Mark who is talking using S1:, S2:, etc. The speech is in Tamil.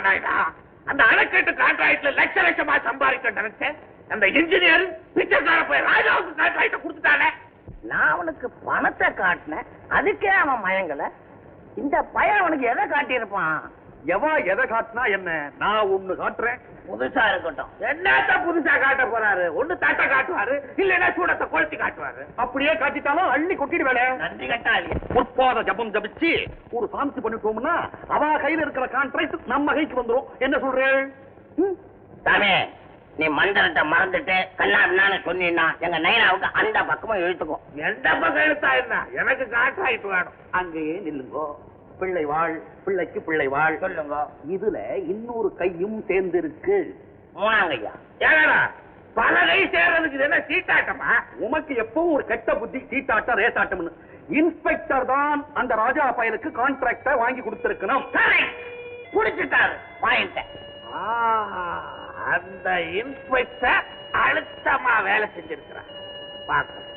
S1: நாயுடா, அந்த அணைக்கட்டு கான்ட்ராக்ட்ல லட்ச லட்சமா சம்பாதிக்க நினைச்சேன். அந்த இன்ஜினியர் பிச்சைக்கார போய் ராஜாவுக்கு கான்ட்ராக்ட் கொடுத்துட்டானே.
S2: நான் அவனுக்கு பணத்தை காட்டினேன், அதுக்கே அவன் மயங்கல. இந்த பையன் அவனுக்கு எதை காட்டியிருப்பான்?
S3: எவா எதை காட்டினா என்ன, நான் ஒண்ணு காட்டுறேன்.
S2: புதுசா இருக்கட்டும்.
S1: என்னத்த புதுசா காட்ட போறாரு? ஒண்ணு தட்டை காட்டுவாரு, இல்லன்னா சூடத்தை கொளுத்தி காட்டுவாரு.
S3: அப்படியே காட்டிட்டாலும் அள்ளி கொட்டிடுவேல.
S2: நன்றி கட்டாளி.
S3: முற்பாத ஜபம் ஜபிச்சு ஒரு சாந்தி பண்ணிட்டோம்னா அவ கையில இருக்கிற கான்ட்ராக்ட் நம்ம கைக்கு வந்துரும். என்ன சொல்றேன்?
S2: சாமி, நீ மந்திரத்தை மறந்துட்டு கண்ணாபின்னு சொன்னீன்னா எங்க நைனாவுக்கு அந்த பக்கமும் இழுத்துக்கும்.
S1: எந்த பக்கம் எழுத்தா என்ன, எனக்கு கான்ட்ராக்ட் வேணும்.
S3: அங்கேயே நில்லுங்கோ. பிள்ளை வாழ், பிள்ளைக்கு பிள்ளை வாழ்.
S2: சொல்லுங்க.
S3: இதுல இன்னொரு கையும் சேர்ந்திருக்கு.
S2: மூணாங்கய்யா.
S1: ஏடா பல கை சேர்றதுக்கு இது என்ன சீட்டாட்டமா?
S3: உமக்கு எப்பவும் ஒரு கெட்ட புத்தி, சீட்டாட்டம் ரேசாட்டம்னு. இன்ஸ்பெக்டர் தான் அந்த ராஜா பயலுக்கு கான்ட்ராக்ட வாங்கி கொடுத்திருக்கணும்.
S2: புடிச்சிட்டாரு பாயிண்ட.
S1: அந்த இன்ஸ்பெக்டர் அழுத்தமா வேலை செஞ்சிருக்கிறார். பார்க்க